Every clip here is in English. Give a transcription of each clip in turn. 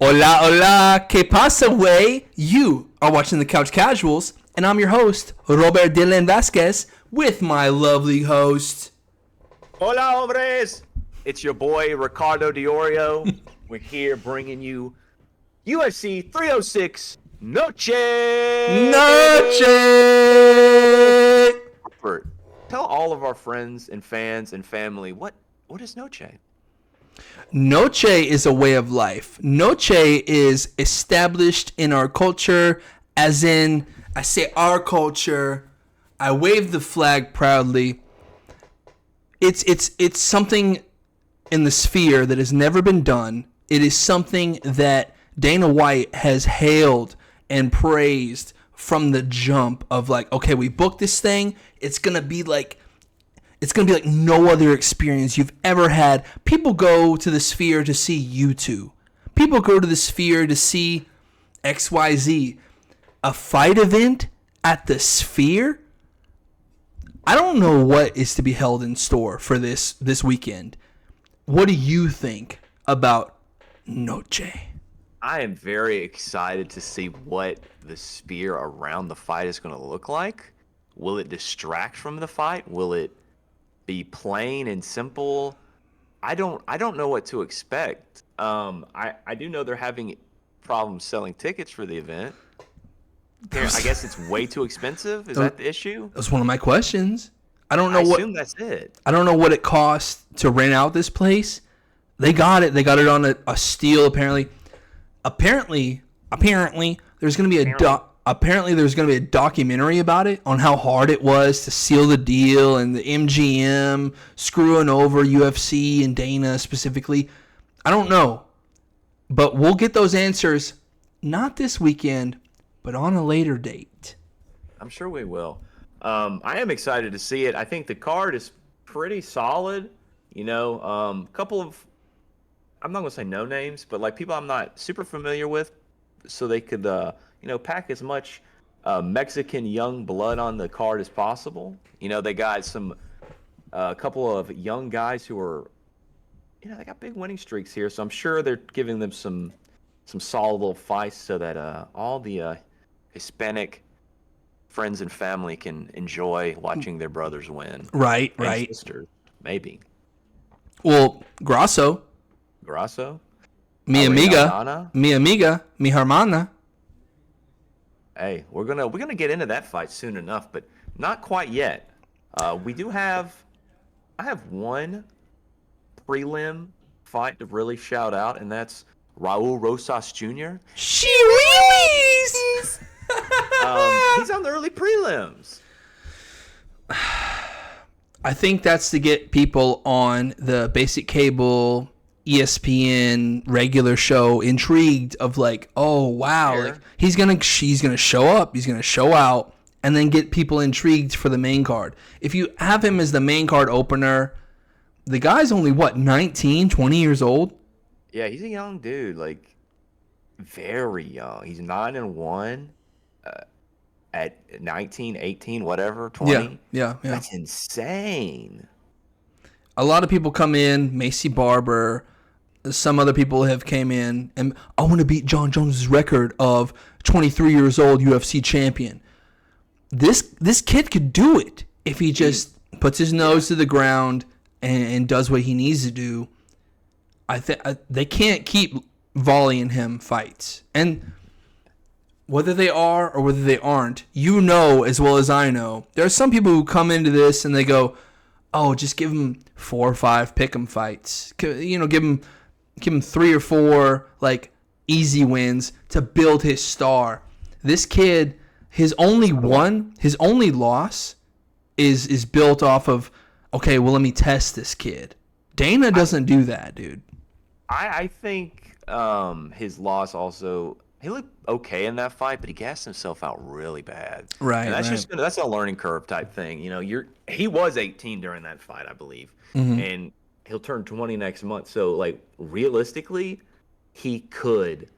Hola, hola, ¿qué pasa, way? You are watching the Couch Casuals, and I'm your host, Robert Dylan Vasquez, with my lovely host. Hola, hombres! It's your boy, Ricardo Diorio. We're here bringing you UFC 306 Noche! Noche! Robert, tell all of our friends and fans and family, what is Noche? Noche is a way of life. Noche is established in our culture, as in, I say our culture, I wave the flag proudly. It's something in the sphere that has never been done. It is something that Dana White has hailed and praised from the jump of like, okay, we booked this thing. It's gonna be like no other experience you've ever had. People go to the sphere to see U2. People go to the sphere to see XYZ. A fight event at the sphere? I don't know what is to be held in store for this weekend. What do you think about Noche? I am very excited to see what the spear around the fight is going to look like. Will it distract from the fight? Will it be plain and simple? I don't know what to expect. I do know they're having problems selling tickets for the event. I guess it's way too expensive. Is that the issue? That's one of my questions. I assume that's it. I don't know what it costs to rent out this place. They got it. They got it on a steal apparently. Apparently there's going to be a documentary about it on how hard it was to seal the deal and the MGM screwing over UFC and Dana specifically. I don't know. But we'll get those answers not this weekend, but on a later date. I'm sure we will. I am excited to see it. I think the card is pretty solid. You know, couple of, I'm not going to say no names, but like people I'm not super familiar with, so they could, pack as much Mexican young blood on the card as possible. You know, they got a couple of young guys who are, they got big winning streaks here, so I'm sure they're giving them some solid little fights so that all the Hispanic friends and family can enjoy watching their brothers win. Right. Sisters, maybe. Well, Grasso. Mi amiga, mi hermana. Hey, we're gonna get into that fight soon enough, but not quite yet. I have one prelim fight to really shout out, and that's Raul Rosas Jr. He's on the early prelims. I think that's to get people on the basic cable, ESPN regular show intrigued of like, oh wow, like he's gonna show up, he's gonna show out, and then get people intrigued for the main card. If you have him as the main card opener, the guy's only 19, 20 years old. Yeah, he's a young dude, like very young. He's 9-1 at 19, 18, whatever, 20. Yeah. That's insane. A lot of people come in, Macy Barber, some other people have came in, and I want to beat John Jones' record of 23 years old UFC champion. This kid could do it if he just puts his nose to the ground and does what he needs to do. They can't keep volleying him fights. And whether they are or whether they aren't, you know as well as I know, there are some people who come into this and they go, oh, just give him 4 or 5 pick'em fights. You know, give him 3 or 4 like easy wins to build his star. This kid, his only loss is built off of, okay, well, let me test this kid. Dana doesn't do that, dude. I think his loss also, he looked okay in that fight, but he gassed himself out really bad. Right. And that's a learning curve type thing. You know, he was 18 during that fight, I believe, and he'll turn 20 next month. So, like, realistically, he could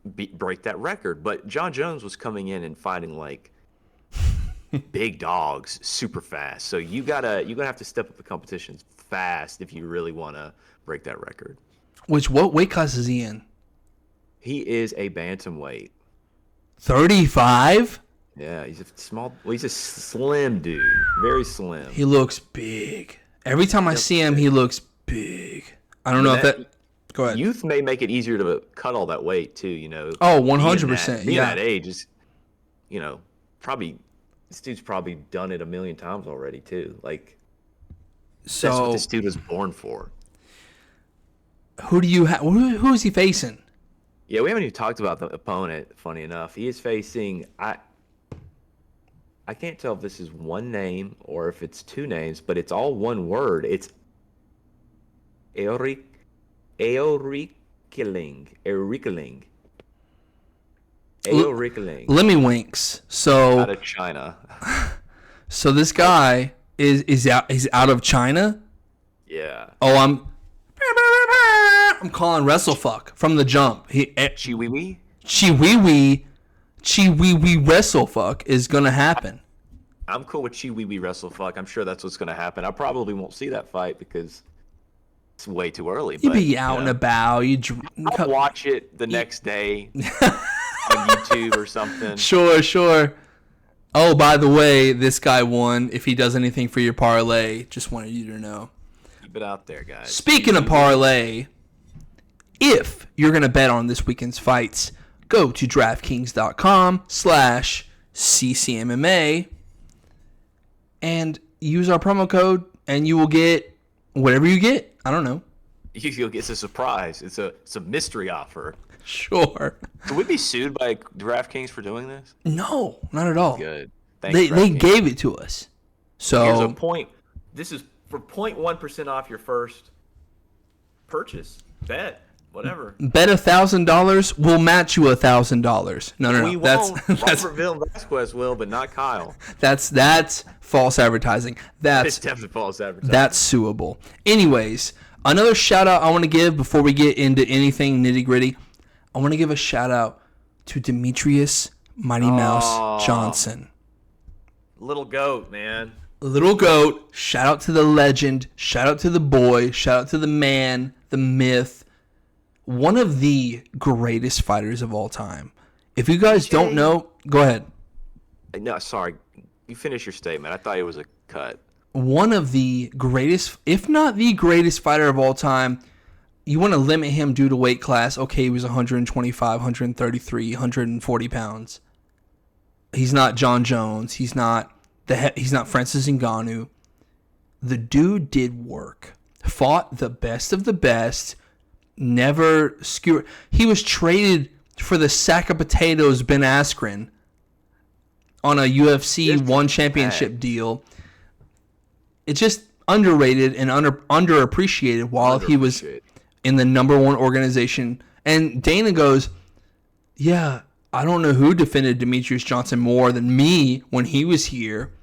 break that record. But John Jones was coming in and fighting like big dogs super fast. So you're gonna have to step up the competition fast if you really want to break that record. What weight class is he in? He is a bantamweight. 35? Yeah, he's a small. Well, he's a slim dude, very slim. He looks big. Every time I see him, he looks big. I don't know if that. Go ahead. Youth may make it easier to cut all that weight too. Oh, 100%. Being Yeah. that age is, probably this dude's probably done it a million times already too. Like, that's what this dude was born for. Who do you have? Who is he facing? Yeah, we haven't even talked about the opponent. Funny enough, he is facing. I can't tell if this is one name or if it's two names, but it's all one word. It's Eorikling. Eorikling. Let me winks. So out of China. So this guy is out of China? Yeah. Oh, I'm calling WrestleFuck from the jump. Chiwiwi? Chiwiwi WrestleFuck is gonna happen. I'm cool with Chiwiwi WrestleFuck. I'm sure that's what's gonna happen. I probably won't see that fight because it's way too early. You'd be out and about. I'll watch it the next day on YouTube or something. Sure. Oh, by the way, this guy won. If he does anything for your parlay, just wanted you to know. Keep it out there, guys. Speaking of parlay, if you're going to bet on this weekend's fights, go to DraftKings.com/CCMMA and use our promo code, and you will get whatever you get. I don't know. It's a surprise. It's a mystery offer. Sure. Could we be sued by DraftKings for doing this? No, not at all. Good. Thanks, they gave it to us. So here's a point. This is for 0.1% off your first purchase. Bet. Whatever. Bet $1,000, we'll match you $1,000. No. We won't. Robert Vasquez will, but not Kyle. That's false advertising. It's definitely false advertising. That's suable. Anyways, another shout out I want to give before we get into anything nitty gritty. I want to give a shout out to Demetrius Mighty Mouse Johnson. Little goat, man. Little goat. Shout out to the legend. Shout out to the boy. Shout out to the man, the myth. One of the greatest fighters of all time. If you guys don't know, go ahead. No, sorry. You finish your statement. I thought it was a cut. One of the greatest, if not the greatest fighter of all time. You want to limit him due to weight class. Okay, he was 125, 133, 140 pounds. He's not John Jones. He's not Francis Ngannou. The dude did work. Fought the best of the best. Never skewered. He was traded for the sack of potatoes Ben Askren on a UFC one championship deal. It's just underrated and underappreciated while he was in the number one organization. And Dana goes, yeah, I don't know who defended Demetrius Johnson more than me when he was here.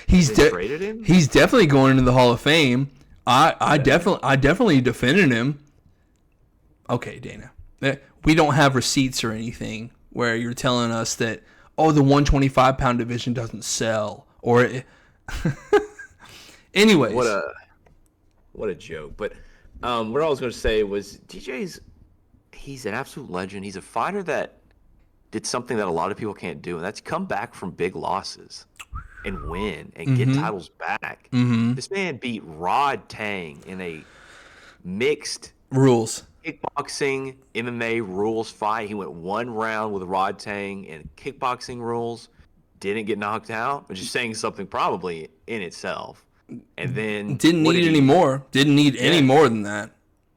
He's definitely going into the Hall of Fame. I definitely defended him. Okay, Dana. We don't have receipts or anything where you're telling us that, the 125-pound division doesn't sell. Anyways. What a joke. But what I was going to say was he's an absolute legend. He's a fighter that did something that a lot of people can't do, and that's come back from big losses and win and get titles back. Mm-hmm. This man beat Rod Tang in a mixed rules kickboxing MMA rules fight. He went one round with Rod Tang in kickboxing rules, didn't get knocked out, which is saying something probably in itself. And then didn't need any more than that.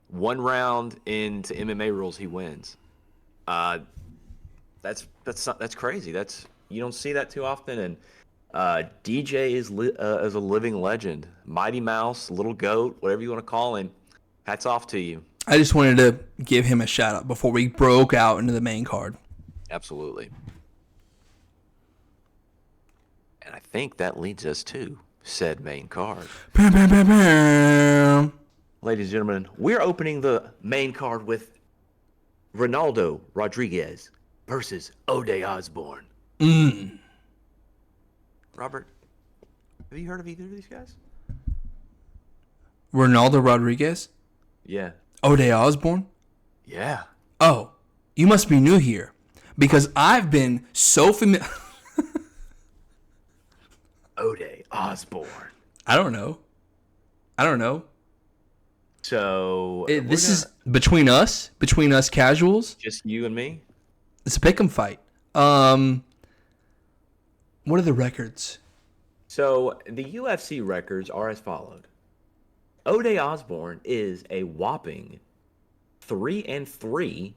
One round into MMA rules, he wins. That's crazy. You don't see that too often. And DJ is a living legend. Mighty Mouse, Little Goat, whatever you want to call him. Hats off to you. I just wanted to give him a shout out before we broke out into the main card. Absolutely. And I think that leads us to said main card. Bam, bam, bam, bam. Ladies and gentlemen, we're opening the main card with Ronaldo Rodriguez versus Ode Osborne. Robert, have you heard of either of these guys? Ronaldo Rodriguez? Yeah. Ode Osborne? Yeah. Oh, You must be new here, because I've been so familiar. Ode Osborne. I don't know. So This is between us casuals. just you and me. It's a pick'em fight. What are the records? So the UFC records are as followed. Ode Osborne is a whopping 3-3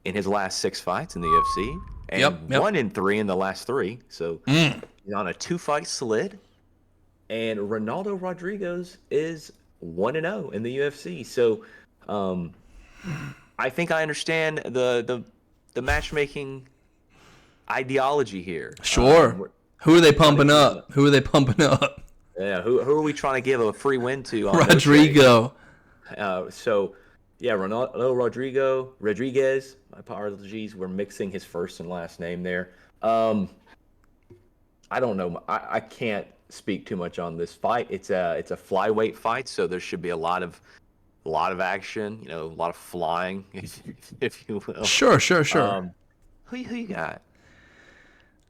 in his last 6 fights in the UFC, and Yep. 1-3 in the last 3. So he's on a 2-fight slid. And Ronaldo Rodriguez is 1-0 in the UFC. So I think I understand the matchmaking ideology here. Sure. Who are they pumping up? Yeah, who are we trying to give a free win to? On Rodrigo. So, yeah, Ronaldo Rodriguez. My apologies. We're mixing his first and last name there. I don't know. I can't speak too much on this fight. It's a flyweight fight, so there should be a lot of action. You know, a lot of flying, if you will. Sure. Who you got?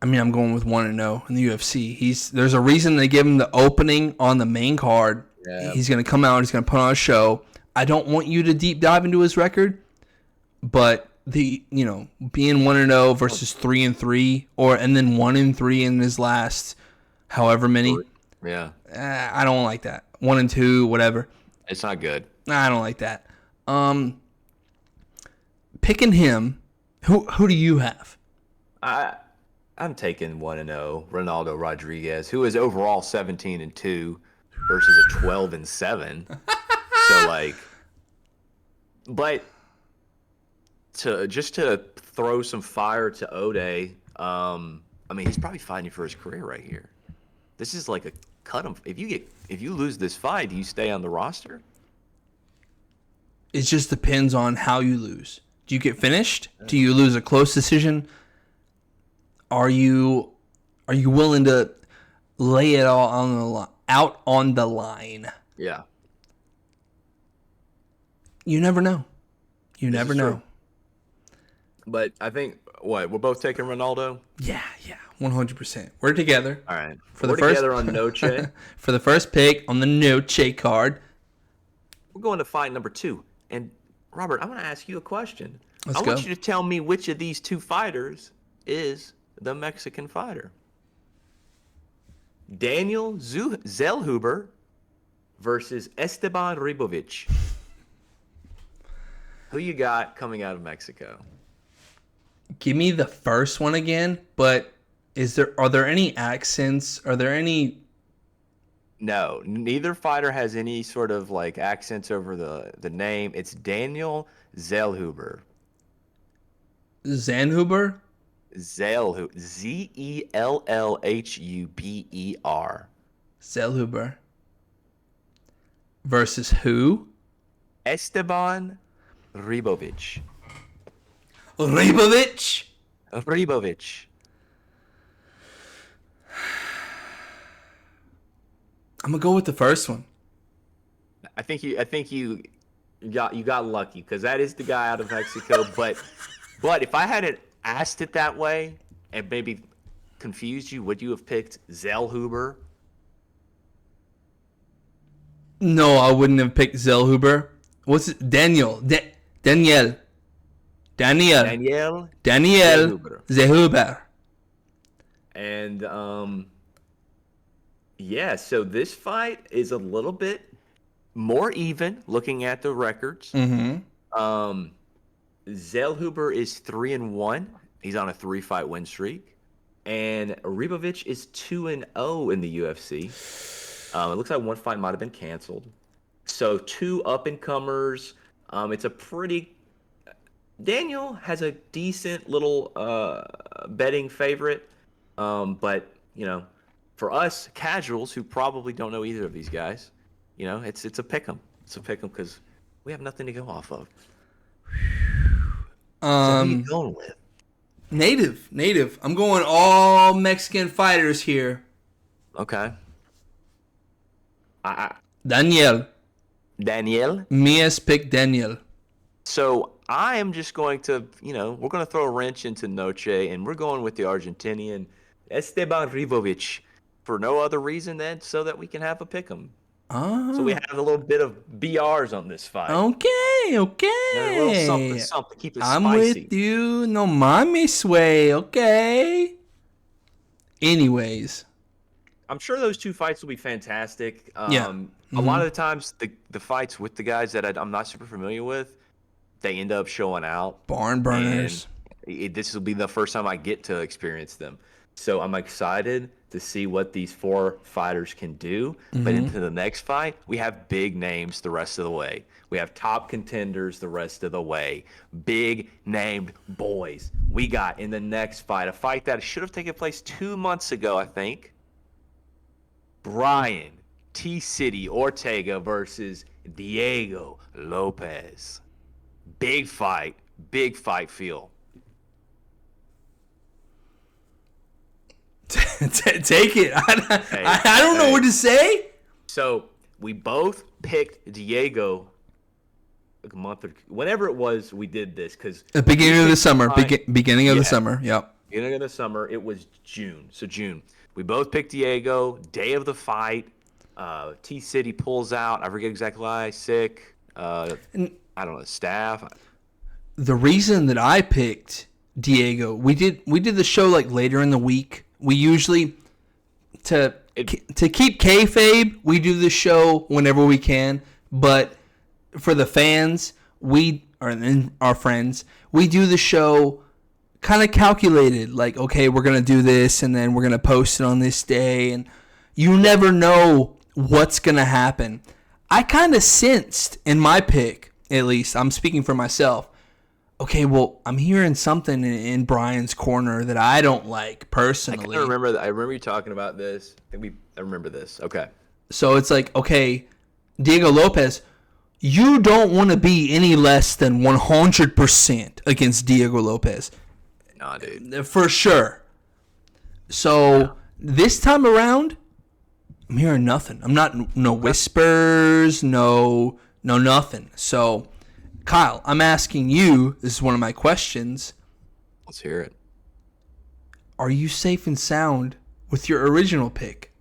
I mean, I'm going with 1-0 in the UFC. There's a reason they give him the opening on the main card. Yeah. He's going to come out. He's going to put on a show. I don't want you to deep dive into his record, but being 1-0 versus 3-3, and then 1-3 in his last however many. Yeah. I don't like that. 1-2, whatever. It's not good. I don't like that. Picking him, who do you have? I'm taking 1-0 Ronaldo Rodriguez, who is overall 17-2 versus a 12-7. So but to throw some fire to Ode, I mean, he's probably fighting for his career right here. This is like a cut him. If you lose this fight, do you stay on the roster? It just depends on how you lose. Do you get finished? Do you lose a close decision? Are you willing to lay it all out on the line? Yeah. You never know. You never know. True. But I think we're both taking Ronaldo. Yeah, 100%. We're together. All right. We're together on Noche. For the first pick on the Noche card. We're going to fight number 2. And Robert, I'm going to ask you a question. Let's I go. want you to tell me which of these 2 fighters is the Mexican fighter. Daniel Zellhuber versus Esteban Ribovic. Who you got coming out of Mexico? Give me the first one again, but are there any accents? Are there any? No, neither fighter has any sort of accents over the name. It's Daniel Zellhuber. Zellhuber? Zellhuber. Zellhuber. Zellhuber. Versus who? Esteban Ribovic. Ribovic? Ribovic. I'm gonna go with the first one. I think you got lucky because that is the guy out of Mexico. but if I hadn't asked it that way and maybe confused you, would you have picked Zellhuber? No, I wouldn't have picked Zellhuber. What's it? Daniel Zellhuber. And yeah, so this fight is a little bit more even looking at the records. Mm-hmm. Zellhuber is 3-1. He's on a 3-fight win streak. And Ribovic is 2-0 in the UFC. It looks like one fight might have been canceled. So 2 up-and-comers. It's a pretty... Daniel has a decent little betting favorite. But, for us casuals who probably don't know either of these guys, it's a pick 'em. It's a pick 'em because we have nothing to go off of. So who are you going with? Native. I'm going all Mexican fighters here. Okay. Daniel. Daniel? Me has picked Daniel. So I am just going to, we're going to throw a wrench into Noche, and we're going with the Argentinian Esteban Rivovic for no other reason than so that we can have a pick 'em. So we Oh, have a little bit of BRs on this fight. okay, And a little something, okay. something, keep it I'm spicy. with you. No mami sway. Okay. Anyways, I'm sure those two fights will be fantastic. yeah. A lot of the times, the fights with the guys that I'm not super familiar with, they end up showing out. Barn burners. And this will be the first time I get to experience them. So I'm excited to see what these four fighters can do. But into the next fight, we have big names the rest of the way. We have top contenders the rest of the way. Big named boys. We got in the next fight, a fight that should have taken place 2 months ago, I think. Brian T-City Ortega versus Diego Lopez. Big fight feel. Take it. I don't know what to say. So we both picked Diego a month or whenever it was we did this because The beginning of the summer. Beginning of the summer. Yep. beginning of the summer. It was June. So June. We both picked Diego. Day of the fight. T City pulls out. I forget exactly why. Sick. I don't know. Staff. The reason that I picked Diego, we did the show like later in the week. We usually to keep kayfabe, we do the show whenever we can. But for the fans, our friends, we do the show kind of calculated. Like, okay, we're gonna do this, and then we're gonna post it on this day, and you never know what's gonna happen. I kind of sensed in my pick, at least, I'm speaking for myself. Okay, well, I'm hearing something in Brian's corner that I don't like personally. I remember you talking about this. I remember this. Okay. So it's like, okay, Diego Lopez, you don't want to be any less than 100% against Diego Lopez. Nah, dude. For sure. So this time around, I'm hearing nothing. I'm not, no whispers, no nothing. So, Kyle, I'm asking you, this is one of my questions. Let's hear it. Are you safe and sound with your original pick?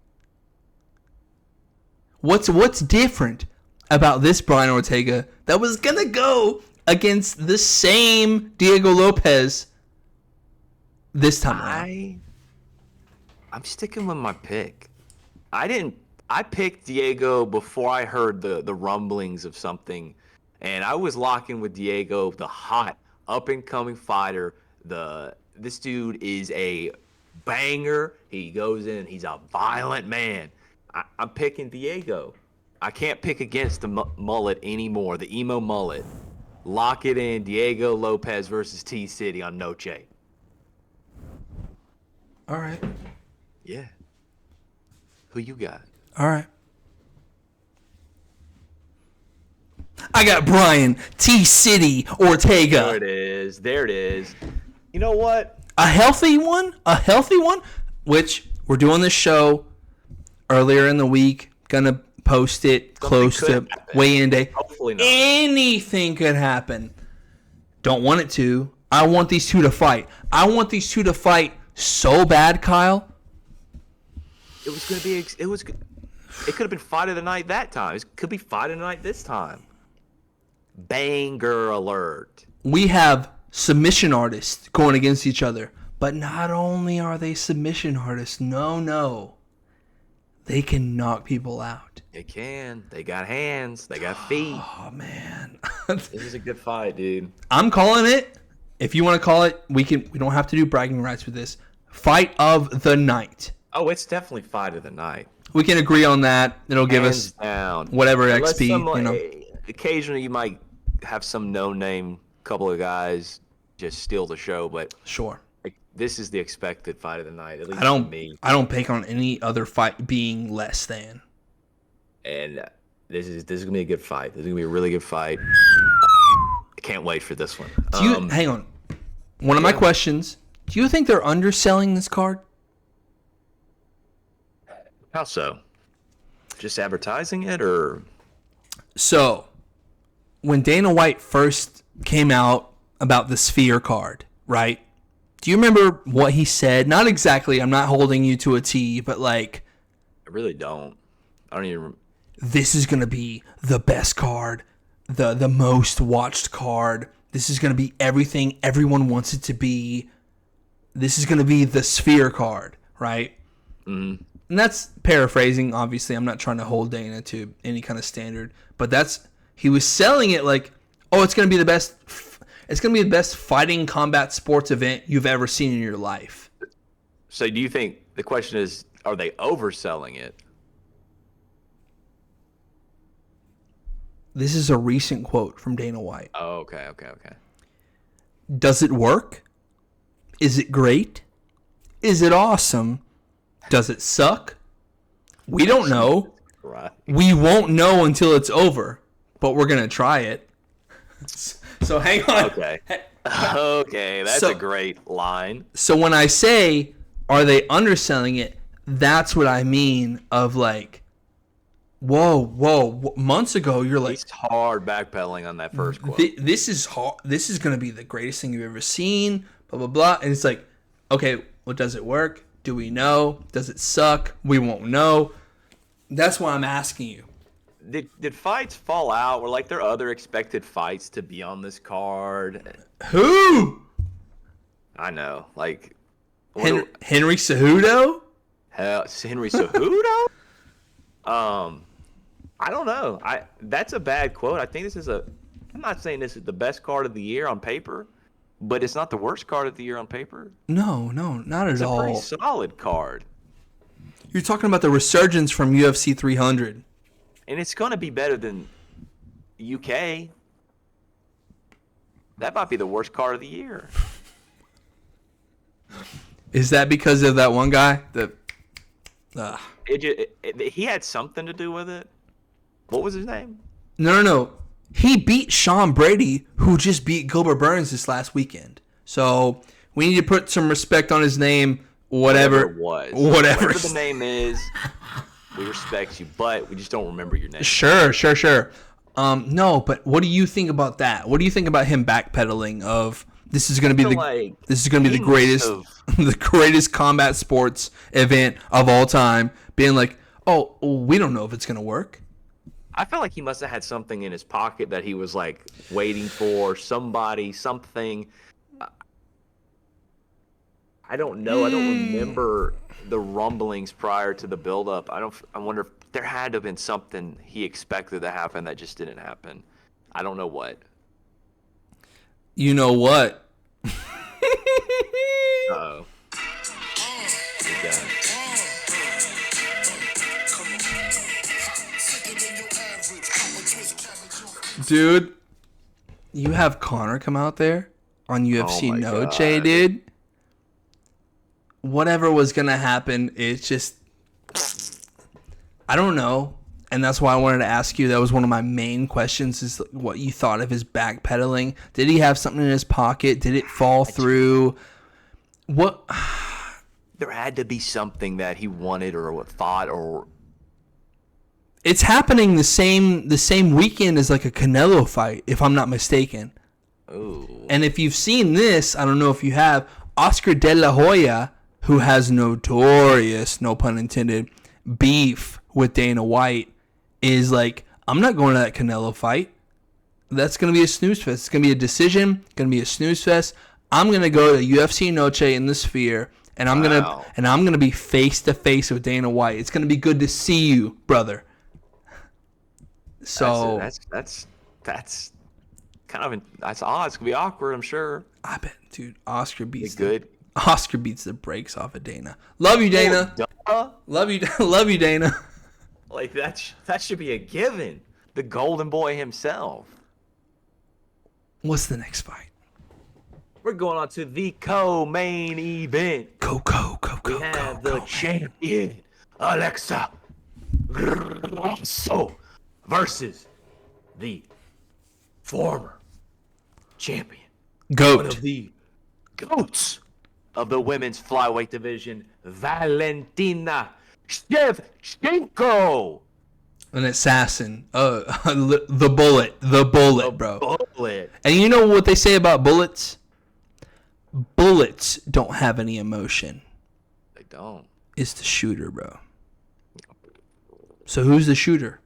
What's different about this Brian Ortega that was going to go against the same Diego Lopez this time around? I'm sticking with my pick. I picked Diego before I heard the rumblings of something, and I was locking with Diego, the hot up and coming fighter. This dude is a banger. He goes in, he's a violent man. I'm picking Diego. I can't pick against the mullet anymore, the emo mullet. Lock it in, Diego Lopez versus T City on Noche. All right. Yeah. Who you got? All right. I got Brian T City Ortega. There it is. You know what? A healthy one, which we're doing this show earlier in the week. Gonna post it close to weigh-in day. Hopefully not. Anything could happen. Don't want it to. I want these two to fight. I want these two to fight so bad, Kyle. It was gonna be. It could have been fight of the night that time. It could be fight of the night this time. Banger alert. We have submission artists going against each other. But not only are they submission artists, no. They can knock people out. They can. They got hands. They got feet. Oh, man. This is a good fight, dude. I'm calling it. If you want to call it, we don't have to do bragging rights with this. Fight of the night. Oh, it's definitely fight of the night. We can agree on that. It'll give Hands us down. whatever Unless XP, occasionally you might have some no-name couple of guys just steal the show, but Sure. this is the expected fight of the night, at least I don't for me. I don't pick on any other fight being less than. And this is gonna be a good fight. This is gonna be a really good fight. I can't wait for this one. Hang on. One of my questions. Do you think they're underselling this card? How so? Just advertising it, or So, when Dana White first came out about the Sphere card, right? Do you remember what he said? Not exactly. I'm not holding you to a T, but like, I really don't. I don't even. This is gonna be the best card, the most watched card. This is gonna be everything everyone wants it to be. This is gonna be the Sphere card, right? Mm-hmm. And that's paraphrasing. Obviously, I'm not trying to hold Dana to any kind of standard, but he was selling it like, oh, it's gonna be the best. It's gonna be the best fighting combat sports event you've ever seen in your life. So do you think the question is, are they overselling it? This is a recent quote from Dana White. Oh, okay. Does it work? Is it great? Is it awesome? Does it suck? We don't know. Right. We won't know until it's over, but we're going to try it. So hang on. Okay. Okay, that's a great line. So when I say, are they underselling it? That's what I mean of like, whoa. Months ago, you're like... He's hard backpedaling on that first quote. This is hard. This is going to be the greatest thing you've ever seen, blah, blah, blah. And it's like, okay, well, does it work? Do we know? Does it suck? We won't know. That's why I'm asking you. Did fights fall out? Were like there other expected fights to be on this card? Who? I know, like Henry Cejudo? Henry Cejudo? I don't know. That's a bad quote. I think I'm not saying this is the best card of the year on paper, but it's not the worst card of the year on paper. No, not at all. It's a pretty solid card. You're talking about the resurgence from UFC 300. And it's going to be better than UK. That might be the worst card of the year. Is that because of that one guy? He had something to do with it. What was his name? No. He beat Sean Brady, who just beat Gilbert Burns this last weekend. So we need to put some respect on his name. Whatever it was. Whatever the name is, we respect you, but we just don't remember your name. Sure. No, but what do you think about that? What do you think about him backpedaling of this is going to be the greatest the greatest combat sports event of all time, being like, "Oh, we don't know if it's going to work." I felt like he must have had something in his pocket that he was like waiting for, something. I don't know. I don't remember the rumblings prior to the buildup. I wonder if there had to have been something he expected to happen that just didn't happen. I don't know what. You know what? Uh-oh. You're done. Dude, you have Connor come out there on UFC Noche, dude. Whatever was going to happen, it's just... I don't know. And that's why I wanted to ask you. That was one of my main questions, is what you thought of his backpedaling. Did he have something in his pocket? Did it fall through? What? There had to be something that he wanted or thought or... It's happening the same weekend as like a Canelo fight, if I'm not mistaken. Ooh. And if you've seen this, I don't know if you have, Oscar De La Hoya, who has notorious, no pun intended, beef with Dana White, is like, I'm not going to that Canelo fight. That's going to be a snooze fest. It's going to be a decision, going to be a snooze fest. I'm going to go to UFC Noche in the Sphere, and I'm going to be face to face with Dana White. It's going to be good to see you, brother. So that's kind of that's odd. It's gonna be awkward, I'm sure. I bet, dude. Oscar beats the brakes off of Dana. Love you, Dana. Love you, Dana. Like that should be a given. The Golden Boy himself. What's the next fight? We're going on to the co-main event. We have the champion, Alexa Grasso, versus the former champion, one of the GOATs of the women's flyweight division, Valentina Shevchenko. An assassin. The bullet, bro. Bullet. And you know what they say about bullets? Bullets don't have any emotion. They don't. It's the shooter, bro. So who's the shooter?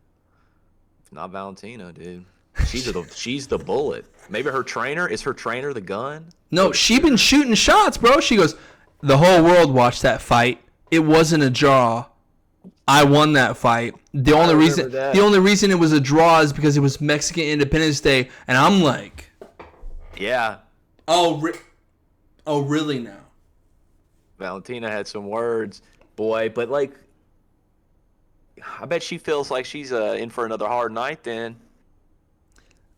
It's not Valentina, dude. She's the bullet. Maybe her trainer is her trainer the gun. No, she been shooting shots, bro. She goes, the whole world watched that fight. It wasn't a draw. I won that fight. The only reason it was a draw is because it was Mexican Independence Day, and I'm like, yeah. Oh, really now? Valentina had some words, boy, but like, I bet she feels like she's in for another hard night. Then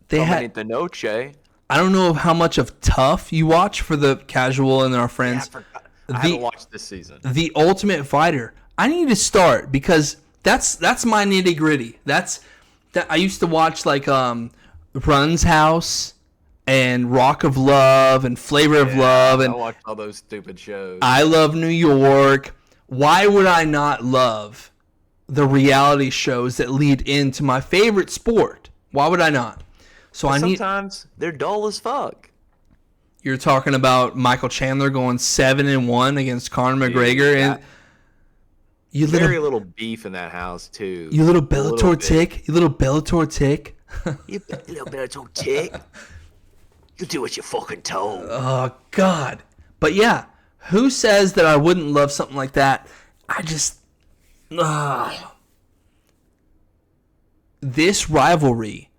they coming had into Noche. I don't know how much of Tough you watch for the casual and our friends. Yeah, I haven't watched this season. The Ultimate Fighter. I need to start because that's my nitty gritty. I used to watch like Run's House and Rock of Love and Flavor of Love, and I watched all those stupid shows. I Love New York. Why would I not love the reality shows that lead into my favorite sport? Why would I not? So sometimes they're dull as fuck. You're talking about Michael Chandler going 7-1 against Conor McGregor, and very little beef in that house too. You little Bellator tick. You little Bellator tick. You little Bellator tick. You do what you're fucking told. Oh God. But yeah, who says that I wouldn't love something like that? I just. This rivalry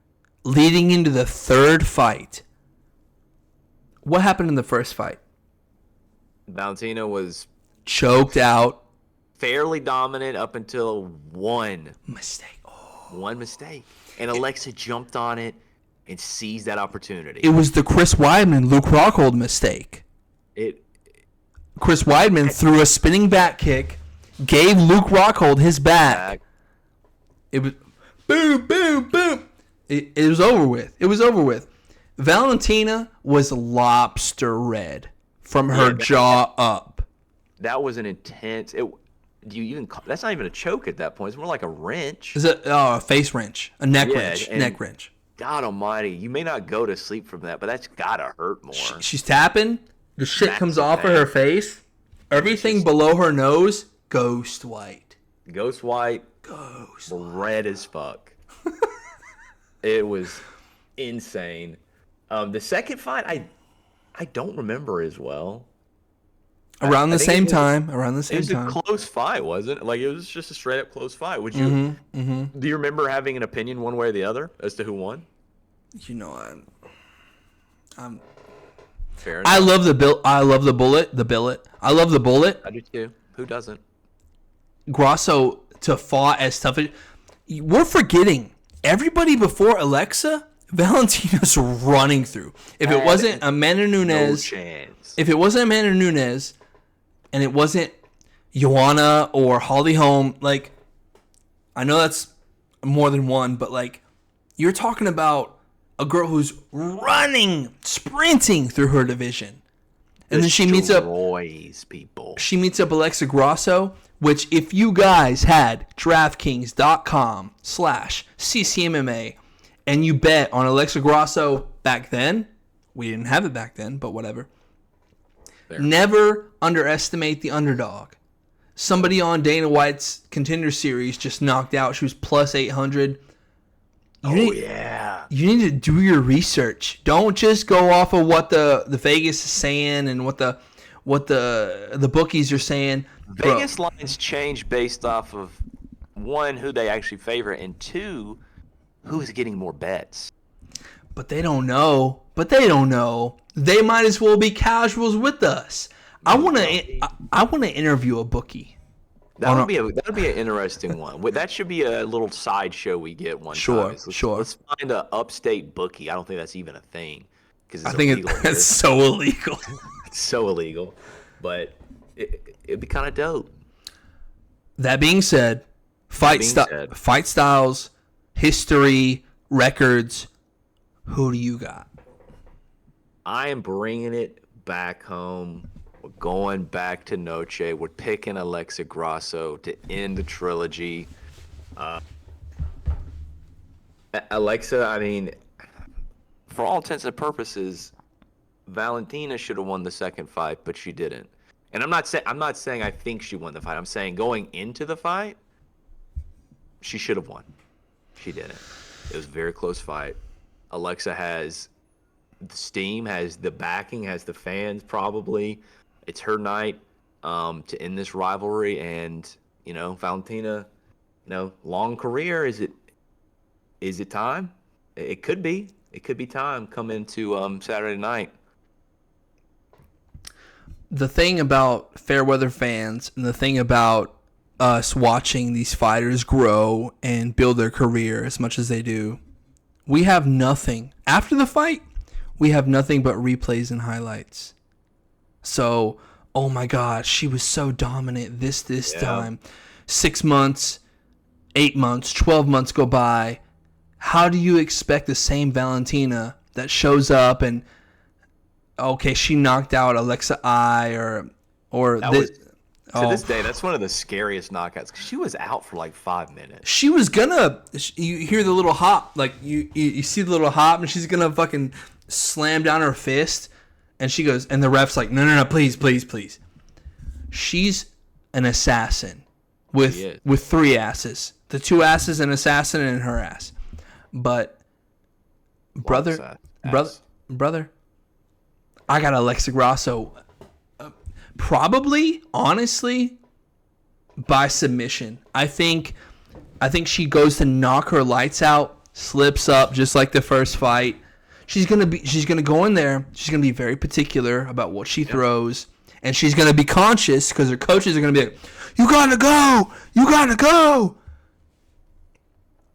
leading into the third fight. What happened in the first fight? Valentina was choked out. Fairly dominant up until one mistake. One mistake. And Alexa jumped on it and seized that opportunity. It was the Chris Weidman, Luke Rockhold mistake. Chris Weidman threw a spinning back kick, gave Luke Rockhold his back. It was boom, boom, boom. It was over with. It was over with. Valentina was lobster red from her jaw up. That was an intense. That's not even a choke at that point. It's more like a wrench. Is it a face wrench, a neck wrench, neck wrench? God Almighty, you may not go to sleep from that, but that's gotta hurt more. She's tapping. The shit comes off of her face. Everything below her nose, ghost white. Ghost white. Red as fuck. It was insane. The second fight, I don't remember as well. Around the same time. It was a close fight, wasn't it? Like, it was just a straight up close fight. Would you? Do you remember having an opinion one way or the other as to who won? You know, I'm. Fair enough. I love the bullet. I love the bullet. I do too. Who doesn't? Grasso to fought as tough. We're forgetting everybody before Alexa. Valentina's running through. If it wasn't Amanda Nunes, if it wasn't Amanda Nunes, and it wasn't Joanna or Holly Holm, like, I know that's more than one, but like, you're talking about a girl who's running, sprinting through her division, and then she meets up people. She meets up Alexa Grasso, which if you guys had DraftKings.com/CCMMA. And you bet on Alexa Grasso back then. We didn't have it back then, but whatever. Fair. Never underestimate the underdog. Somebody on Dana White's Contender Series just knocked out. She was plus 800. You need to do your research. Don't just go off of what the Vegas is saying and what the bookies are saying. Vegas lines change based off of, one, who they actually favor, and two, who is getting more bets? But they don't know. They might as well be casuals with us. I want to interview a bookie. That would be an interesting one. That should be a little sideshow we get one time. Sure. Let's find a upstate bookie. I don't think that's even a thing because I think it's so illegal. It's so illegal, but it'd be kind of dope. That being said, fight styles. History, records, who do you got? I am bringing it back home. We're going back to Noche. We're picking Alexa Grasso to end the trilogy. Alexa, I mean, for all intents and purposes, Valentina should have won the second fight, but she didn't. And I'm not saying I think she won the fight. I'm saying going into the fight, she should have won. She didn't. It was a very close fight. Alexa has the steam, has the backing, has the fans probably. It's her night to end this rivalry. And, Valentina, long career. Is it time? It could be. It could be time coming to Saturday night. The thing about Fairweather fans and the thing about us watching these fighters grow and build their career as much as they do, we have nothing. After the fight, we have nothing but replays and highlights. So, oh my gosh, she was so dominant this time. 6 months, 8 months, 12 months go by. How do you expect the same Valentina that shows up and, okay, she knocked out Alexa or this, To this day, that's one of the scariest knockouts because she was out for like 5 minutes. she was gonna, you hear the little hop, like you see the little hop, and she's gonna fucking slam down her fist, and she goes, and the ref's like, no, please. She's an assassin with 3 asses. The 2 asses, an assassin, and her ass. But brother, I got Alexa Grasso, probably, honestly, by submission. I think she goes to knock her lights out, slips up just like the first fight. She's gonna go in there. She's gonna be very particular about what she throws, and she's gonna be conscious because her coaches are gonna be like, "You gotta go."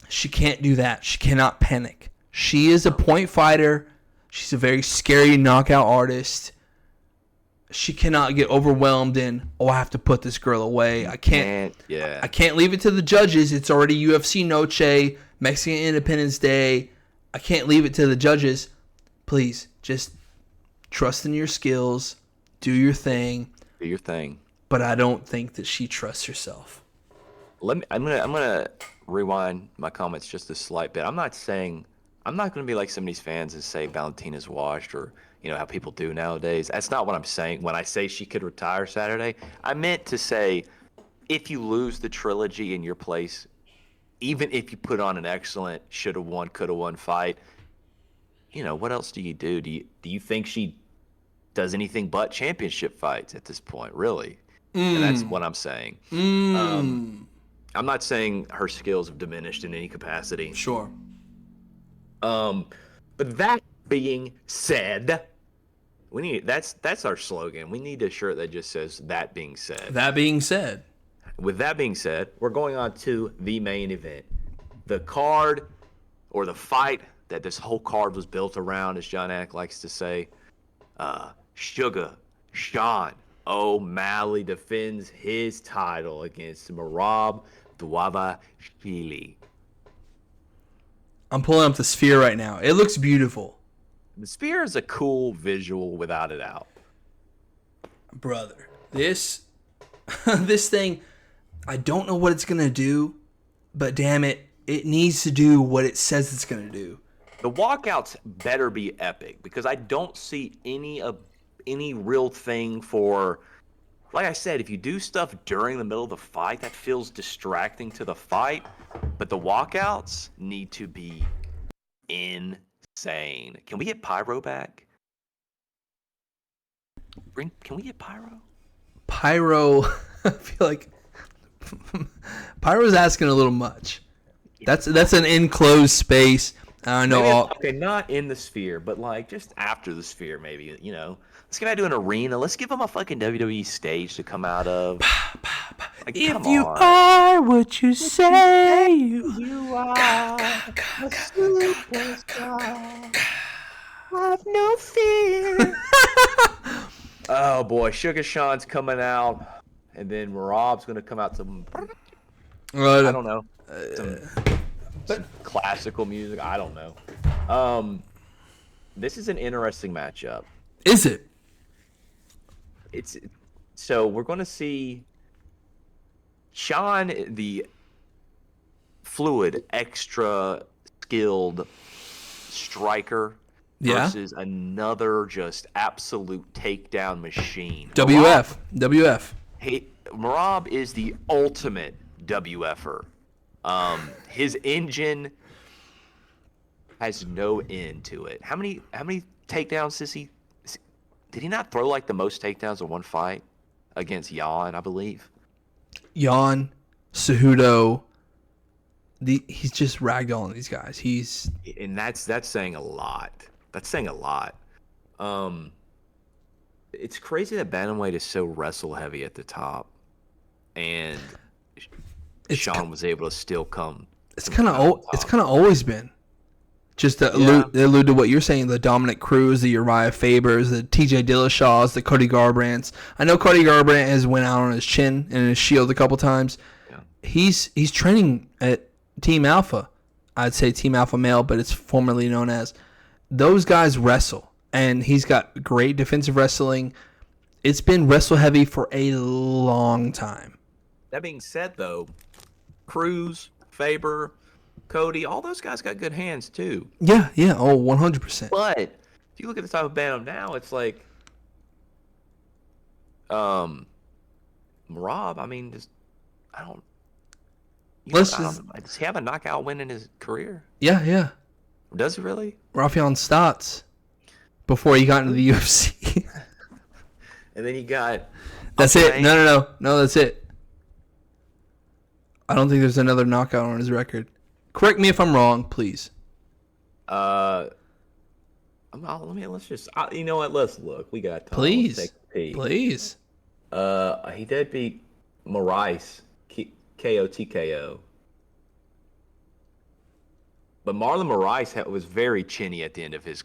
She can't do that. She cannot panic. She is a point fighter. She's a very scary knockout artist. She cannot get overwhelmed in, I have to put this girl away. I can't leave it to the judges. It's already UFC Noche, Mexican Independence Day. I can't leave it to the judges. Please, just trust in your skills. Do your thing. But I don't think that she trusts herself. I'm gonna rewind my comments just a slight bit. I'm not gonna be like some of these fans and say Valentina's washed or how people do nowadays. That's not what I'm saying. When I say she could retire Saturday, I meant to say if you lose the trilogy in your place, even if you put on an excellent should have won, could have won fight, what else do you do? Do you think she does anything but championship fights at this point, really? And that's what I'm saying. I'm not saying her skills have diminished in any capacity. Sure. But that being said, that's our slogan. We need a shirt that just says "That being said." That being said. With that being said, we're going on to the main event, the card, or the fight that this whole card was built around, as John Anik likes to say. Sugar Sean O'Malley defends his title against Merab Dvalishvili. I'm pulling up the Sphere right now. It looks beautiful. The Sphere is a cool visual, without a doubt. Brother, this thing, I don't know what it's going to do, but damn it, it needs to do what it says it's going to do. The walkouts better be epic because I don't see any real thing for, like I said, if you do stuff during the middle of the fight, that feels distracting to the fight. But the walkouts need to be insane. Can we get Pyro back? Can we get Pyro? Pyro, I feel like Pyro's asking a little much. That's an enclosed space. I know. Okay, not in the Sphere, but like just after the Sphere, maybe. Let's get out to an arena. Let's give them a fucking WWE stage to come out of. Like, if you are what you say you are, have no fear. Oh boy, Sugar Sean's coming out, and then Merab's gonna come out to. I don't know. Some classical music. I don't know. This is an interesting matchup. Is it? So we're going to see Sean, the fluid, extra skilled striker Yeah. versus another just absolute takedown machine. WF. Merab is the ultimate WFer. His engine has no end to it. How many takedowns did he not throw like the most takedowns in one fight against Jan, I believe? Jan, Cejudo. He's just ragdolling these guys. And that's saying a lot. That's saying a lot. It's crazy that bantamweight is so wrestle heavy at the top, and Sean was able to still come. It's kind of always been. Just to allude to what you're saying, the Dominic Cruz, the Uriah Fabers, the TJ Dillashaws, the Cody Garbrandts. I know Cody Garbrandt has went out on his chin and his shield a couple times. Yeah. He's training at Team Alpha. I'd say Team Alpha Male, but it's formerly known as. Those guys wrestle, and he's got great defensive wrestling. It's been wrestle heavy for a long time. That being said, though, Cruz, Faber, Cody, all those guys got good hands too. Yeah. Oh, 100%. But if you look at the type of bantam now, it's like Merab, I mean, does he have a knockout win in his career? Yeah. Does he really? Rafael Stotts before he got into the UFC. And then he got... That's it. No, that's it. I don't think there's another knockout on his record. Correct me if I'm wrong, please. Let's just... you know what? Let's look. We got time. Please. He did beat Moraes, KO TKO. But Marlon Moraes was very chinny at the end of his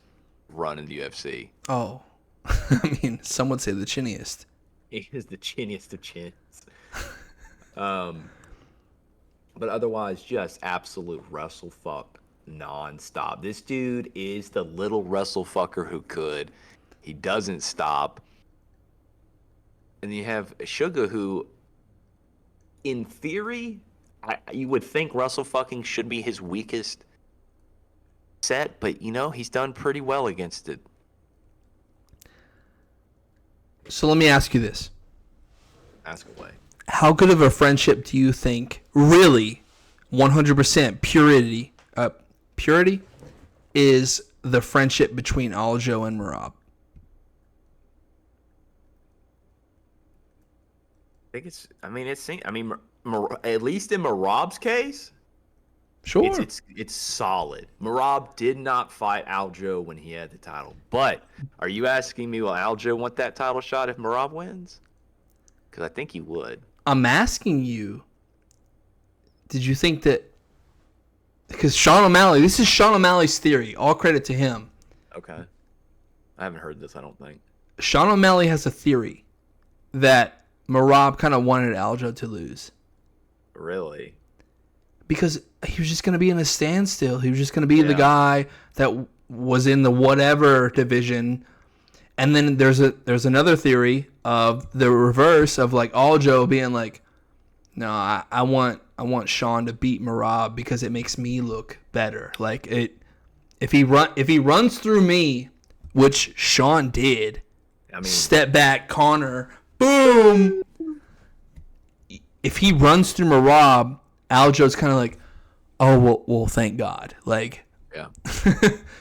run in the UFC. Oh. I mean, some would say the chinniest. He is the chinniest of chins. But otherwise, just absolute wrestle fuck nonstop. This dude is the little wrestle fucker who could. He doesn't stop. And you have Sugar, who, in theory, you would think wrestle fucking should be his weakest set, but he's done pretty well against it. So let me ask you this. Ask away. How good of a friendship do you think, really, 100% purity, is the friendship between Aljo and Merab? I think at least in Merab's case, sure, it's solid. Merab did not fight Aljo when he had the title. But are you asking me, will Aljo want that title shot if Merab wins? Because I think he would. I'm asking you, did you think that... Because Sean O'Malley, this is Sean O'Malley's theory. All credit to him. Okay. I haven't heard this, I don't think. Sean O'Malley has a theory that Merab kind of wanted Aljo to lose. Really? Because he was just going to be in a standstill. He was just going to be the guy that was in the whatever division. And then there's another theory of the reverse of like Aljo being like, no, I want Sean to beat Merab because it makes me look better. Like if he runs through me, which Sean did, step back, corner, boom. If he runs through Merab, Aljo's kind of like, oh well, thank God. Like, yeah.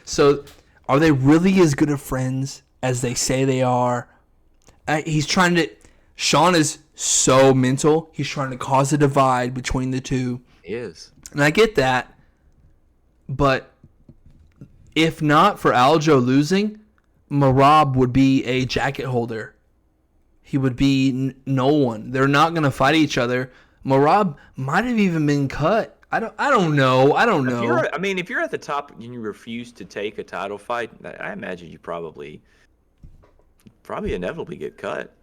So, are they really as good of friends as they say they are? Sean is so mental. He's trying to cause a divide between the two. He is. And I get that. But if not for Aljo losing, Merab would be a jacket holder. He would be no one. They're not going to fight each other. Merab might have even been cut. I don't know. If you're at the top and you refuse to take a title fight, I imagine you probably inevitably get cut.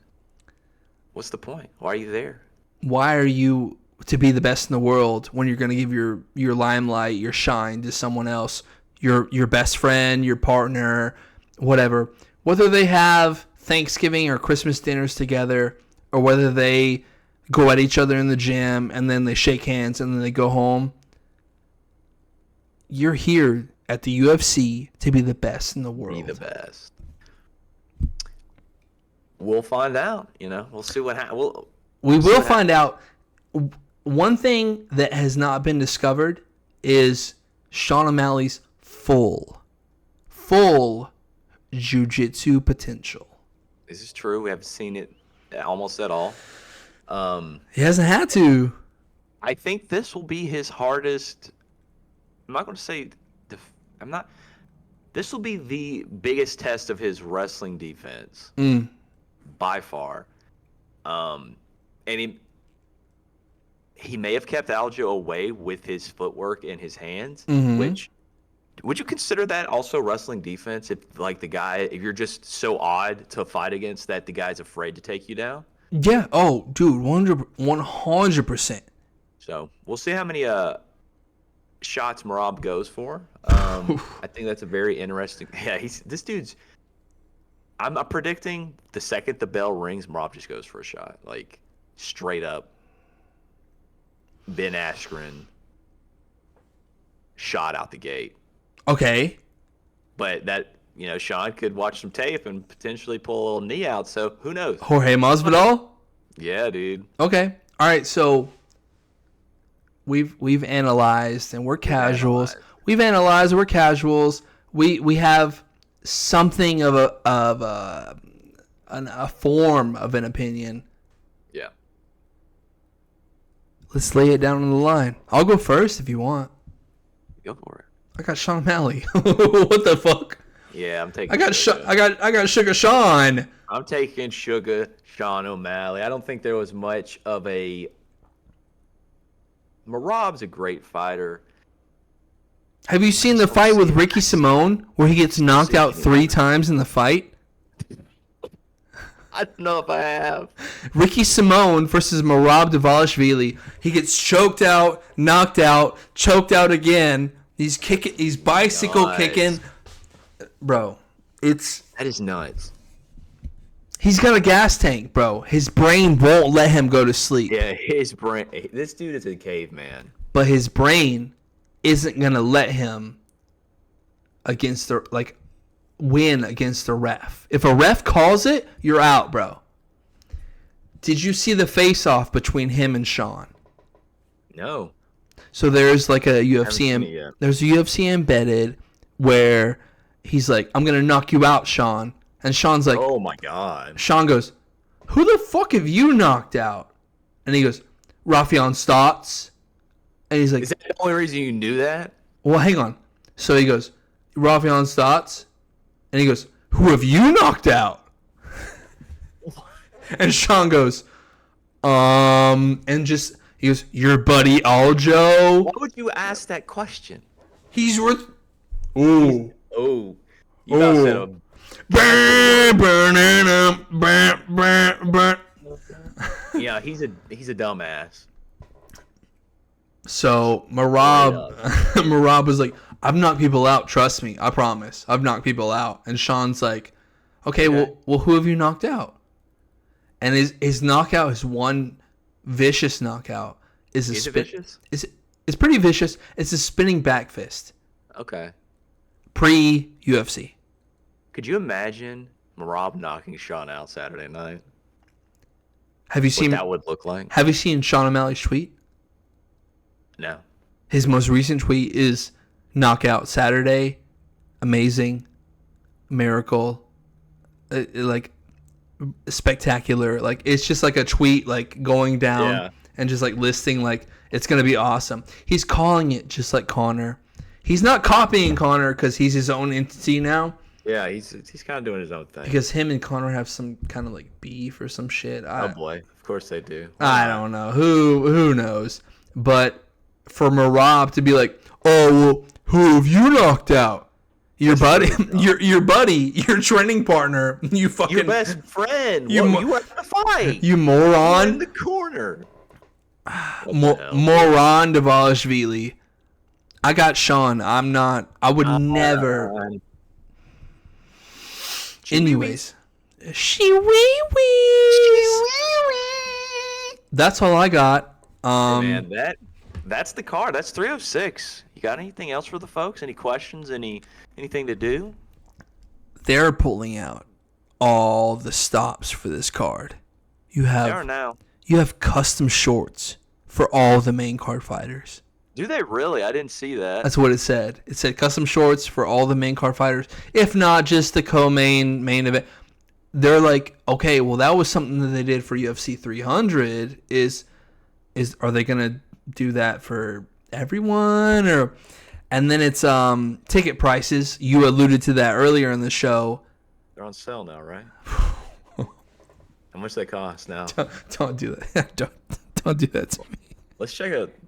What's the point? Why are you there? Why are you to be the best in the world when you're going to give your limelight, your shine to someone else, your best friend, your partner, whatever. Whether they have Thanksgiving or Christmas dinners together, or whether they go at each other in the gym and then they shake hands and then they go home. you're here at the UFC to be the best in the world. Be the best. We'll find out. We'll see what happens. We will find out. One thing that has not been discovered is Sean O'Malley's full jiu-jitsu potential. This is true. We haven't seen it almost at all. He hasn't had to. I think this will be his hardest. I'm not going to say. This will be the biggest test of his wrestling defense by far. And he may have kept Aljo away with his footwork and his hands, which would you consider that also wrestling defense if you're just so odd to fight against that the guy's afraid to take you down? Yeah. Oh, dude, 100%. So we'll see how many shots Merab goes for. I think that's a very interesting. Yeah, this dude's. I'm predicting the second the bell rings, Merab just goes for a shot, like straight up. Ben Askren shot out the gate. Okay. But that, Sean could watch some tape and potentially pull a little knee out, so who knows? Jorge Masvidal? Yeah, dude. Okay. All right, so we've analyzed and we're casuals. We've analyzed, we're casuals. We have something of a form of an opinion. Yeah. Let's lay it down on the line. I'll go first if you want. Go for it. I got Sean O'Malley. What the fuck? Yeah, I'm taking. I got Sugar Sean. I'm taking Sugar Sean O'Malley. I don't think there was much of a. Merab's a great fighter. Have you seen the fight with Ricky Simone where he gets knocked out 3 times in the fight? I don't know if I have. Ricky Simone versus Merab Dvalishvili. He gets choked out, knocked out, choked out again. He's kicking. He's bicycle kicking. Bro, that is nuts. He's got a gas tank, bro. His brain won't let him go to sleep. Yeah, his brain. This dude is a caveman. But his brain isn't gonna let him win against the ref. If a ref calls it, you're out, bro. Did you see the face-off between him and Sean? No. So there's like a UFC. There's a UFC embedded where he's like, "I'm gonna knock you out, Sean," and Sean's like, "Oh my god." Sean goes, "Who the fuck have you knocked out?" And he goes, "Rafion Stotts." And he's like, "Is that the only reason you knew that?" Well, hang on. So he goes, "Rafion Stotts," and he goes, "Who have you knocked out?" And Sean goes, and just. He goes, "Your buddy Aljo." Why would you ask that question? He's worth. Ooh. Oh. You about said a. Yeah, he's a dumbass. So Merab was like, "I've knocked people out. Trust me, I promise. I've knocked people out." And Sean's like, "Okay. Well, who have you knocked out?" And his knockout is one. Vicious knockout is it vicious? It's pretty vicious. It's a spinning back fist. Okay. Pre-UFC. Could you imagine Merab knocking Sean out Saturday night? Have you seen what that would look like? Have you seen Sean O'Malley's tweet? No. His most recent tweet is knockout Saturday, amazing, miracle, like. Spectacular. Like it's just like a tweet like going down and just like listing like it's gonna be awesome. He's calling it just like Connor. He's not copying Connor because he's his own entity now. Yeah, he's kind of doing his own thing. Because him and Connor have some kind of like beef or some shit. Oh boy, of course they do. I don't know. Who knows? But for Merab to be like, "Oh, well, who have you knocked out?" Your buddy, your training partner, you fucking your best friend. You were in the fight. You moron. You in the corner. Moron Dvalishvili. I got Sean. I'm not. I would never. Anyways, That's all I got. Man, that's the card. That's 306. You got anything else for the folks? Any questions? Anything to do? They're pulling out all the stops for this card. You They have are now. you have custom shorts for all the main card fighters. Do they really? I didn't see that. That's what it said. It said custom shorts for all the main card fighters, if not just the main event. They're like, okay, well, that was something that they did for UFC 300. Are they gonna do that for everyone? Or, and then it's ticket prices. You alluded to that earlier in the show. They're on sale now, right? How much they cost now? Don't do that. Don't do that to me. Let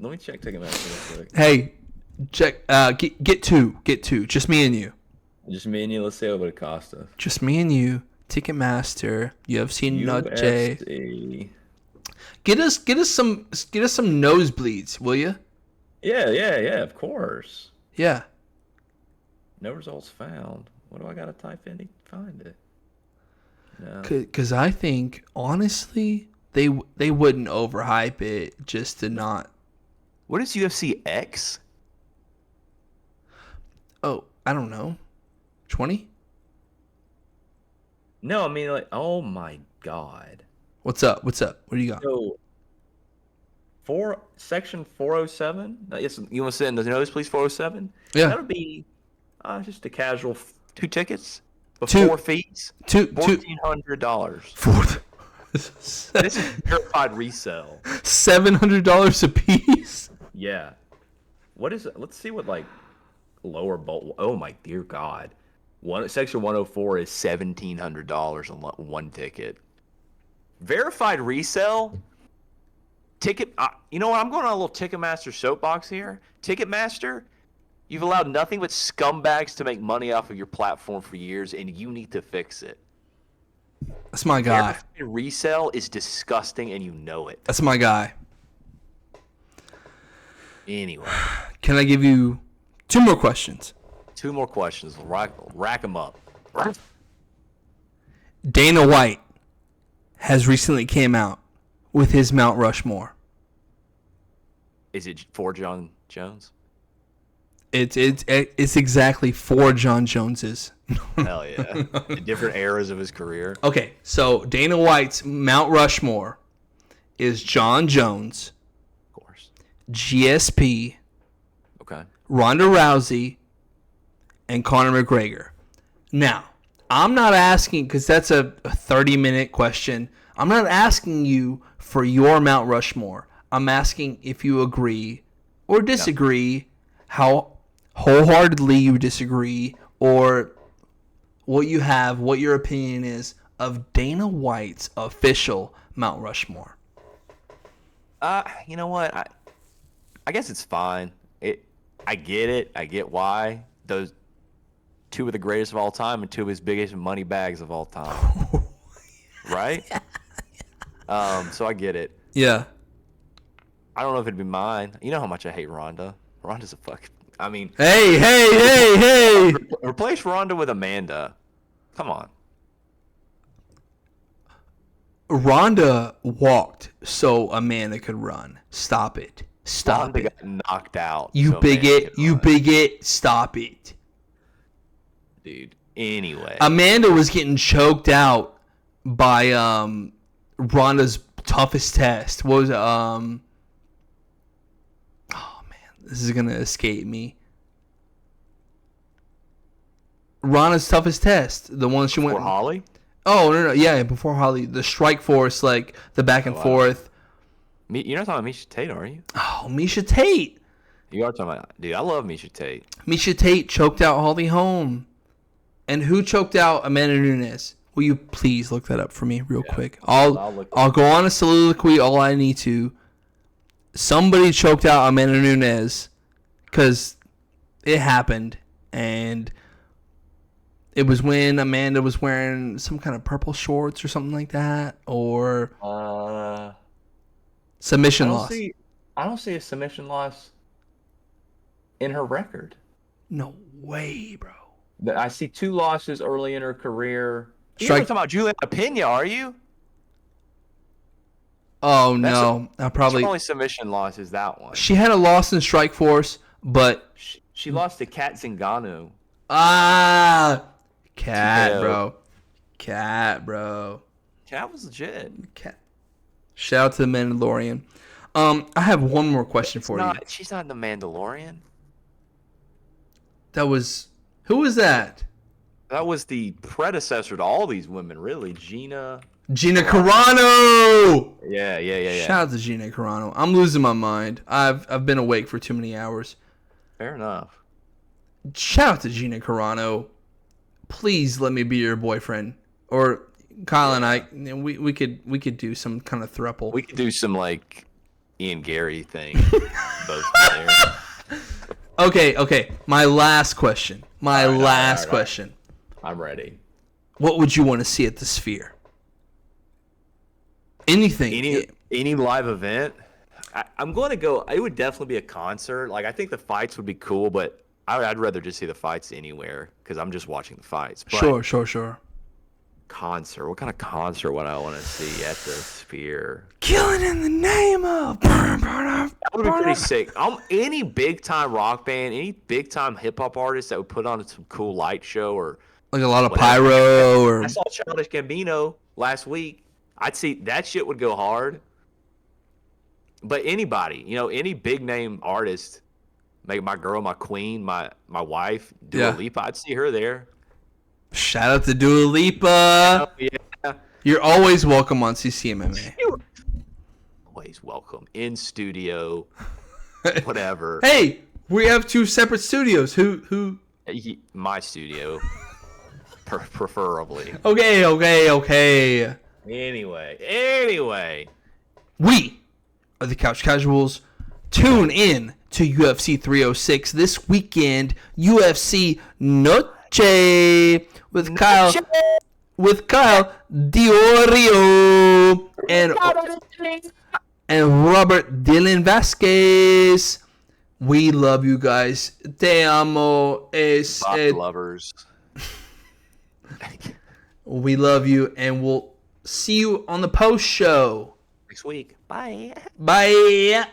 me check Ticketmaster real quick. Hey, check. Get two. Just me and you. Just me and you. Let's see what it cost us. Just me and you. Ticketmaster. UFC Noche. Get us some nosebleeds, will you? Yeah. Of course. Yeah. No results found. What do I gotta type in to find it? No. Because I think honestly, they wouldn't overhype it just to not. What is UFC X? Oh, I don't know. 20? No, I mean like, oh my god. What's up? What do you got? So, section 407. Yes, you want to send the notice, please? 407. Yeah. That would be just a casual 2 tickets before fees. $1,400. This is verified resale. $700 a piece. Yeah. What is it? Let's see what like lower bolt. Oh my dear God. Section 104 is $1,700 on one ticket. Verified resale. Ticket. You know what? I'm going on a little Ticketmaster soapbox here. Ticketmaster, you've allowed nothing but scumbags to make money off of your platform for years, and you need to fix it. That's my guy. Verified resale is disgusting, and you know it. That's my guy. Anyway. Can I give you 2 more questions? 2 more questions. Rack them up. Dana White has recently came out with his Mount Rushmore. Is it for John Jones? It's exactly 4 John Joneses. Hell yeah. In different eras of his career. Okay, so Dana White's Mount Rushmore is John Jones, Of course. GSP, Okay. Ronda Rousey, and Conor McGregor. Now, I'm not asking, because that's a 30-minute question. I'm not asking you for your Mount Rushmore. I'm asking if you agree or disagree, how wholeheartedly you disagree, or what your opinion is of Dana White's official Mount Rushmore. You know what? I guess it's fine. I get it. I get why. Those 2 of the greatest of all time and 2 of his biggest money bags of all time. Right? So I get it. Yeah. I don't know if it'd be mine. You know how much I hate Ronda. Ronda's a fuck. I mean, Hey. replace Ronda with Amanda. Come on. Ronda walked so Amanda could run. Stop it. Stop Ronda it. got knocked out. You so bigot. Amanda could You run. bigot. Stop it. Dude. Anyway. Amanda was getting choked out by Ronda's toughest test. What was it? Oh man, this is gonna escape me. Ronda's toughest test, the one she went. For Holly? Oh no, yeah, before Holly, the Strike Force, like the back and forth. You're not talking about Misha Tate, are you? Oh, Misha Tate. You are talking about, dude. I love Misha Tate. Misha Tate choked out Holly Holm. And who choked out Amanda Nunes? Will you please look that up for me real quick? I'll go on a soliloquy all I need to. Somebody choked out Amanda Nunes because it happened, and it was when Amanda was wearing some kind of purple shorts or something like that, or submission loss. I don't see a submission loss in her record. No way, bro. I see 2 losses early in her career. You're talking about Juliana Pena, are you? Oh That's no, I her probably. only submission loss is that one. She had a loss in Strike Force, but She lost to Kat Zingano. ah, cat, TKO. bro, cat, bro, Kat was legit. cat. Shout out to the Mandalorian. I have one more question for you. She's not in the Mandalorian. That was who was that? That was the predecessor to all these women, really. Gina Carano. Yeah. Shout out to Gina Carano. I'm losing my mind. I've been awake for too many hours. Fair enough. Shout out to Gina Carano. Please let me be your boyfriend. Or Kyle and I, we could do some kind of throuple. We could do some like Ian Gary thing. Both there. Okay. My last question. My last all right. question. I'm ready. What would you want to see at the Sphere? Anything. Any live event? I'm going to go. It would definitely be a concert. Like I think the fights would be cool, but I'd rather just see the fights anywhere because I'm just watching the fights. But Sure. Concert. What kind of concert would I want to see at the Sphere? Killing in the name of. That would be pretty sick. Any big time rock band, any big time hip hop artist that would put on some cool light show or Like a lot of whatever. pyro or. I saw Childish Gambino last week. I'd see that shit would go hard. But anybody, any big name artist, like my girl, my queen, my wife, Dua Lipa, I'd see her there. Shout out to Dua Lipa. Oh, yeah. You're always welcome on CCMMA. Always welcome in studio, whatever. Hey, we have two separate studios. Who? My studio, preferably. Okay. Anyway. We are the Couch Casuals. Tune in to UFC 306 this weekend. UFC Noche with Kyle Diorio and Robert Dylan Vasquez. We love you guys. Te amo. Lovers. We love you, and we'll see you on the post show Next week. Bye. Bye.